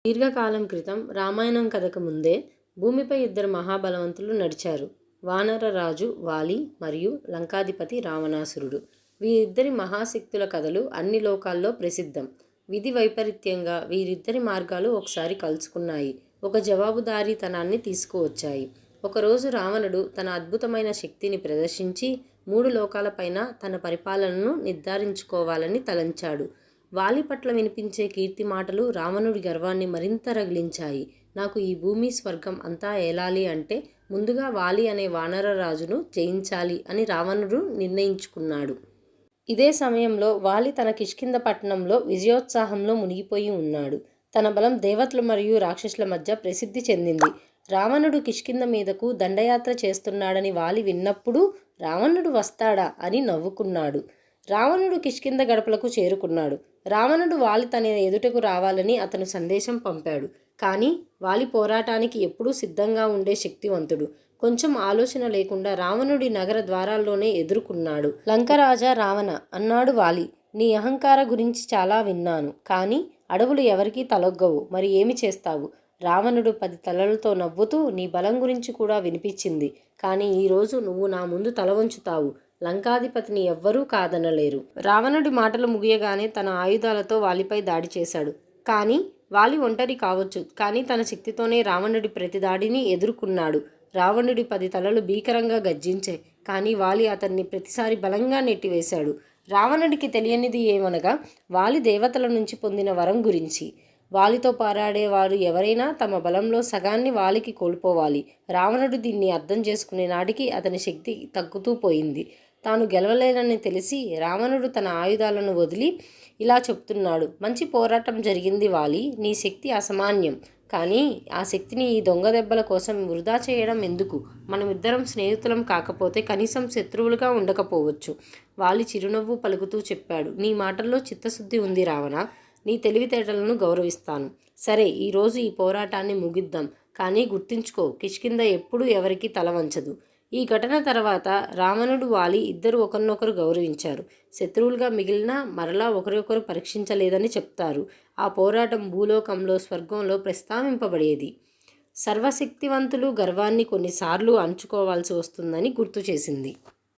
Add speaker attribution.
Speaker 1: దీర్ఘకాలం క్రితం రామాయణం కథకు ముందే భూమిపై ఇద్దరు మహాబలవంతులు నడిచారు. వానర రాజు వాలి మరియు లంకాధిపతి రావణాసురుడు. వీరిద్దరి మహాశక్తుల కథలు అన్ని లోకాల్లో ప్రసిద్ధం. విధి వైపరీత్యంగా వీరిద్దరి మార్గాలు ఒకసారి కలుసుకున్నాయి. ఒక జవాబుదారీతనాన్ని తీసుకువచ్చాయి. ఒకరోజు రావణుడు తన అద్భుతమైన శక్తిని ప్రదర్శించి 3 లోకాలపైన తన పరిపాలనను నిర్ధారించుకోవాలని తలంచాడు. వాలి పట్ల వినిపించే కీర్తి మాటలు రావణుడి గర్వాన్ని మరింత రగిలించాయి. నాకు ఈ భూమి స్వర్గం అంతా ఏలాలి అంటే ముందుగా వాలి అనే వానర రాజును జయించాలి అని రావణుడు నిర్ణయించుకున్నాడు. ఇదే సమయంలో వాలి తన కిష్కింధ పట్టణంలో విజయోత్సాహంలో మునిగిపోయి ఉన్నాడు. తన బలం దేవతలు మరియు రాక్షసుల మధ్య ప్రసిద్ధి చెందింది. రావణుడు కిష్కింధ మీదకు దండయాత్ర చేస్తున్నాడని వాలి విన్నప్పుడు రావణుడు వస్తాడా అని నవ్వుకున్నాడు. రావణుడు కిష్కింధ గడపలకు చేరుకున్నాడు. రావణుడు వాలి తన ఎదుటకు రావాలని అతను సందేశం పంపాడు. కానీ వాలి పోరాటానికి ఎప్పుడూ సిద్ధంగా ఉండే శక్తివంతుడు. కొంచెం ఆలోచన లేకుండా రావణుడి నగర ద్వారాల్లోనే ఎదుర్కొన్నాడు. లంకరాజా రావణ, అన్నాడు వాలి, నీ అహంకార గురించి చాలా విన్నాను. కానీ అడవులు ఎవరికీ తలొగ్గవు. మరి ఏమి చేస్తావు? రావణుడు 10 తలలతో నవ్వుతూ, నీ బలం గురించి కూడా వినిపించింది. కానీ ఈరోజు నువ్వు నా ముందు తల వంచుతావు. లంకాధిపతిని ఎవ్వరూ కాదనలేరు. రావణుడి మాటలు ముగియగానే తన ఆయుధాలతో వాలిపై దాడి చేశాడు. కానీ వాలి ఒంటరి కావచ్చు, కానీ తన శక్తితోనే రావణుడి ప్రతి దాడిని ఎదుర్కొన్నాడు. రావణుడి 10 తలలు భీకరంగా గర్జించాయి. కానీ వాలి అతన్ని ప్రతిసారి బలంగా నెట్టివేశాడు. రావణుడికి తెలియనిది ఏమనగా వాలి దేవతల నుంచి పొందిన వరం గురించి. వాలితో పోరాడేవారు ఎవరైనా తమ బలంలో సగాన్ని వాలికి కోల్పోవాలి. రావణుడు దీన్ని అర్థం చేసుకునే నాటికి అతని శక్తి తగ్గుతూ పోయింది. తాను గెలవలేనని తెలిసి రావణుడు తన ఆయుధాలను వదిలి ఇలా చెప్తున్నాడు, మంచి పోరాటం జరిగింది వాలి, నీ శక్తి అసామాన్యం. కానీ ఆ శక్తిని ఈ దొంగ దెబ్బల కోసం వృధా చేయడం ఎందుకు? మనమిద్దరం స్నేహితులం కాకపోతే కనీసం శత్రువులుగా ఉండకపోవచ్చు. వాలి చిరునవ్వు పలుకుతూ చెప్పాడు, నీ మాటల్లో చిత్తశుద్ధి ఉంది రావణ. నీ తెలివితేటలను గౌరవిస్తాను. సరే, ఈరోజు ఈ పోరాటాన్ని ముగిద్దాం. కానీ గుర్తుంచుకో, కిష్కింధ ఎప్పుడూ ఎవరికీ తల వంచదు. ఈ ఘటన తర్వాత రావణుడు వాలి ఇద్దరు ఒకరినొకరు గౌరవించారు. శత్రువులుగా మిగిలినా మరలా ఒకరికొకరు పరీక్షించలేదని చెప్తారు. ఆ పోరాటం భూలోకంలో స్వర్గంలో ప్రస్తావింపబడేది. సర్వశక్తివంతులు గర్వాన్ని కొన్నిసార్లు అణచుకోవాల్సి వస్తుందని గుర్తు చేసింది.